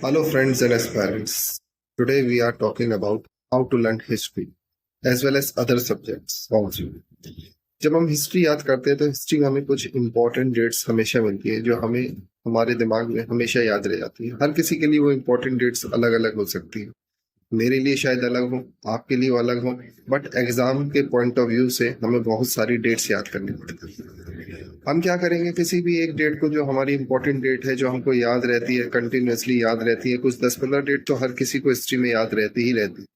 Hello, friends and aspirants. Today we are talking about how to learn history as well as other subjects also. जब हम history याद करते हैं तो history में हमें कुछ इम्पोर्टेंट डेट्स हमेशा मिलती है जो हमें हमारे दिमाग में हमेशा याद रह जाती है। हर किसी के लिए वो इम्पोर्टेंट डेट्स अलग अलग हो सकती है। मेरे लिए शायद अलग हो, आपके लिए वो अलग हो, बट एग्जाम के पॉइंट ऑफ व्यू से हमें बहुत सारी डेट्स याद करनी पड़ती है। हम क्या करेंगे, किसी भी एक डेट को जो हमारी इंपॉर्टेंट डेट है जो हमको याद रहती है, कंटिन्यूअसली याद रहती है, कुछ 10-15 डेट तो हर किसी को हिस्ट्री में याद रहती ही रहती है।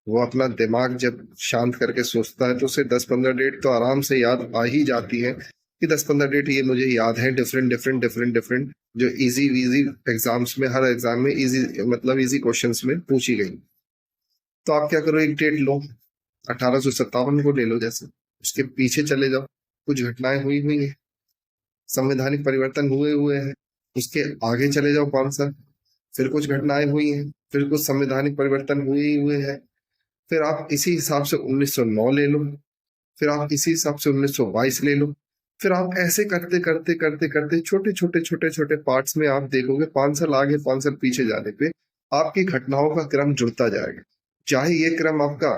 वो अपना दिमाग जब शांत करके सोचता है तो उसे 10-15 डेट तो आराम से याद आ ही जाती है कि 10-15 डेट ये मुझे याद है, डिफरेंट डिफरेंट डिफरेंट डिफरेंट, जो इजी इजी एग्जाम्स में, हर एग्जाम में इजी, मतलब इजी क्वेश्चंस में पूछी गई। तो आप क्या करो, एक डेट लो, 1857 को ले लो, जैसे उसके पीछे चले जाओ, कुछ घटनाएं हुई हुई है, संवैधानिक परिवर्तन हुए हुए हैं। उसके आगे चले जाओ 5 साल, फिर कुछ घटनाएं हुई हैं, फिर कुछ संवैधानिक परिवर्तन हुए ही हुए हैं। फिर आप इसी हिसाब से 1909 ले लो, फिर आप इसी हिसाब से 1922 ले लो। फिर आप ऐसे करते करते करते करते छोटे छोटे छोटे छोटे पार्ट्स में आप देखोगे 5 साल आगे 5 साल पीछे जाने पे आपकी घटनाओं का क्रम जुड़ता जाएगा। चाहे ये क्रम आपका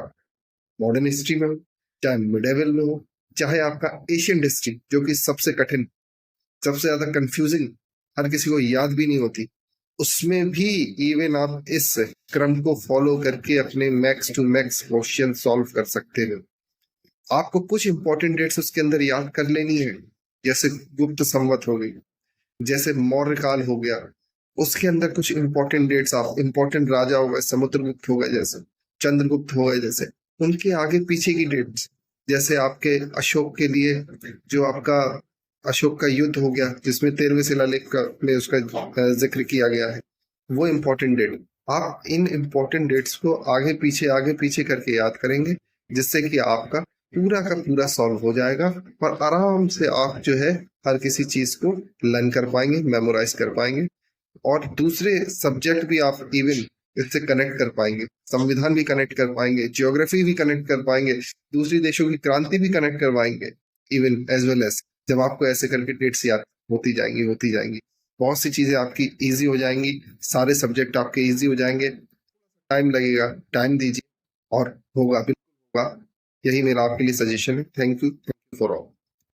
मॉडर्न हिस्ट्री में हो, चाहे मिडेवल में हो, चाहे आपका एशियन हिस्ट्री जो कि सबसे कठिन, सबसे ज्यादा कंफ्यूजिंग, हर किसी को याद भी नहीं होती, उसमें भी इवन आप इस क्रम को फॉलो करके अपने max to max question solve कर सकते हो। आपको कुछ इंपॉर्टेंट डेट्स उसके अंदर याद कर लेनी है, जैसे गुप्त संवत हो गई, जैसे मौर्य काल हो गया, उसके अंदर कुछ इंपॉर्टेंट डेट्स, आप इंपॉर्टेंट राजा हो गए, समुद्रगुप्त हो गए जैसे, चंद्रगुप्त हो गए जैसे, उनके आगे पीछे की डेट्स, जैसे आपके अशोक के लिए जो आपका अशोक का युद्ध हो गया जिसमें 13वें शिलालेख का में उसका जिक्र किया गया है, वो इम्पोर्टेंट डेट। आप इन इम्पोर्टेंट डेट्स को आगे पीछे करके याद करेंगे, जिससे कि आपका पूरा का पूरा सॉल्व हो जाएगा और आराम से आप जो है हर किसी चीज को लर्न कर पाएंगे, मेमोराइज कर पाएंगे, और दूसरे सब्जेक्ट भी आप इवन इससे कनेक्ट कर पाएंगे। संविधान भी कनेक्ट कर पाएंगे, ज्योग्राफी भी कनेक्ट कर पाएंगे, दूसरी देशों की क्रांति भी कनेक्ट कर पाएंगे, इवन एज वेल एज जब आपको ऐसे करके डेट्स याद होती जाएंगी बहुत सी चीजें आपकी इजी हो जाएंगी, सारे सब्जेक्ट आपके इजी हो जाएंगे। टाइम लगेगा, टाइम दीजिए और होगा, बिल्कुल होगा। यही मेरा आपके लिए सजेशन है। Thank you for all.